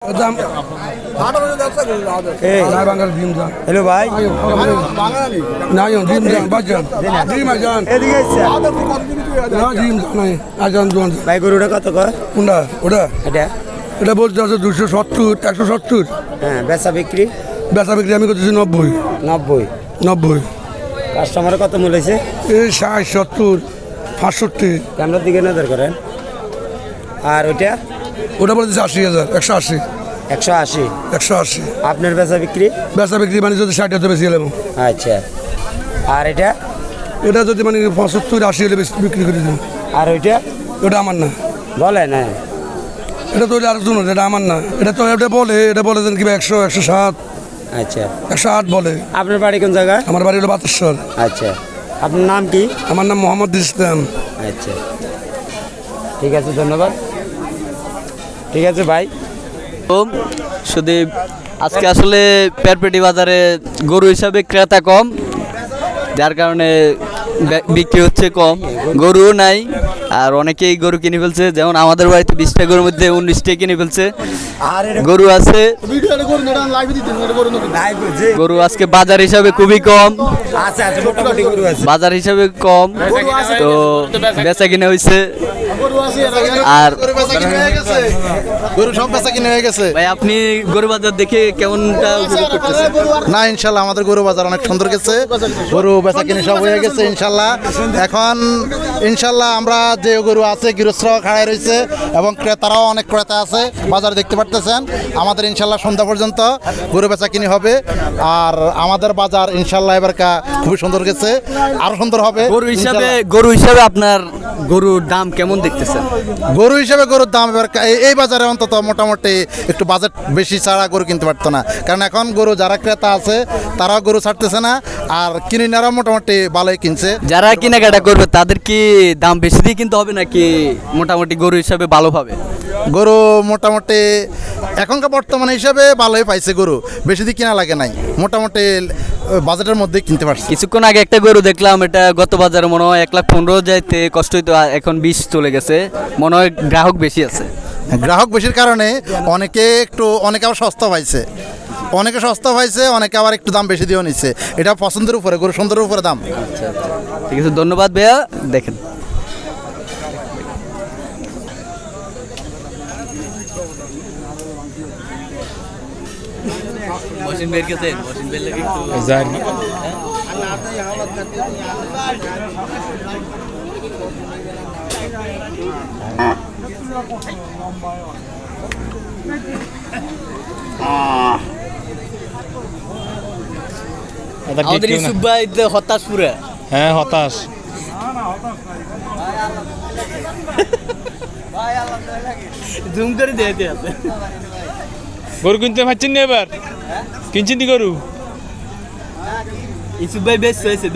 Hello ভাই, ভাই গরুটা কত কোনটা ওটা এটা? এটা বলতে আছে 270 170। হ্যাঁ, বেচা বিক্রি বেচা বিক্রি আমি করতেছি 90 90। 90। কাস্টমারে কত মূল হয়েছে? এই 60 70 65। ক্যামেরার দিকে নজর করেন। আর ওইটা ওটা বলতেছে 80,000 180 180। 180 আপনার বেচা বিক্রি? বেচা বিক্রি মানে যদি 60 হতে বেশি এলাম। আচ্ছা। আর এটা? এটা যদি মানে 75 80 হলে বেশি বিক্রি করে দিন। আর ওইটা? ওটা আমার না, বলে না। এটা তো আরেকজন, এটা আমার না। এটা তো এটা বলে দেন কি 100 107। আচ্ছা, 108 বলে। আপনার বাড়ি কোন জায়গায়? আমার বাড়ি হলো বাতেশ্বর। আচ্ছা, আপনার নাম কি? আমার নাম মোহাম্মদ ইসলাম। আচ্ছা, ঠিক আছে, ধন্যবাদ। ঠিক আছে ভাই। শুধু আজকে আসলে পেরপেটি বাজারে গরু হিসাবে ক্রেতা কম, যার কারণে বিক্রি হচ্ছে কম, গরুও নাই। আর অনেকেই গরু কিনে ফেলছে, যেমন আমাদের বাড়িতে 20টা গরুর মধ্যে 19টা কিনে ফেলছে। গরু আছে, গরু আজকে বাজার হিসাবে খুবই কম, বাজার হিসাবে কম, তো বেচা কিনে হয়েছে। আর গরু সব বেচা কিনে হয়ে গেছে। ভাই, আপনি গরু বাজার দেখে কেমনটা উপভোগ করতেছেন? না, ইনশাল্লাহ আমাদের গরু বাজার অনেক সুন্দর গেছে, গরু বেচা কিনে সব হয়ে গেছে ইনশাল্লাহ। এখন ইনশাল্লাহ আমরা যে গরু আছে গৃহস্থ খাড়াই রয়েছে এবং ক্রেতারাও অনেক ক্রেতা আছে, বাজার দেখতে পারতেছেন। আমাদের ইনশাল্লাহ সন্ধ্যা পর্যন্ত গরু বেচা কিনে হবে। আর আমাদের বাজার ইনশাল্লাহ এবারকা খুবই সুন্দর গেছে, আরো সুন্দর হবে। গরু হিসাবে আপনার গরুর দাম কেমন দেখতেছেন? গরু হিসেবে গরুর দাম এবার এই বাজারে অন্তত মোটামুটি একটু বাজেট বেশি ছাড়া গরু কিনতে পারতো না, কারণ এখন গরু যারা ক্রেতা আছে তারাও গরু ছাড়তেছে না, আর কিনিনারাও মোটামুটি ভালোই কিনছে। যারা কেনাকাটা করবে তাদের কি দাম বেশি দিয়ে কিনতে হবে নাকি মোটামুটি গরু হিসাবে ভালো পাবে? গরু মোটামুটি এখনকার বর্তমানে হিসাবে ভালোই পাইছে, গরু বেশি দিয়ে কিনা লাগে নাই, মোটামুটি বাজেটের মধ্যেই কিনতে পারছে। কিছুক্ষণ আগে একটা গরু দেখলাম, এটা গত বাজারে মনে হয় 1,15,000 যাইতে কষ্ট হইতো, এখন 20 চলে গেছে, মনে হয় গ্রাহক বেশি আছে। গ্রাহক বেশির কারণে অনেকে আবার সস্তা পাইছে, অনেকে আবার একটু দাম বেশি দিয়েও নিচ্ছে। এটা পছন্দের উপরে, গরু সুন্দরের উপরে দাম। আচ্ছা, ঠিক আছে, ধন্যবাদ ভাইয়া। দেখেন আমাদের ইউসুফ ভাই হতাশ পুরা। হ্যাঁ, হতাশ। জুম করে দিতে আছে। গরু কিনতে পারছেন না এবার? কিনছেন নি গরু? ইউসুফ ভাই বেস্ট হয়েছে,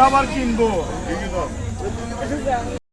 আবার কিনবো।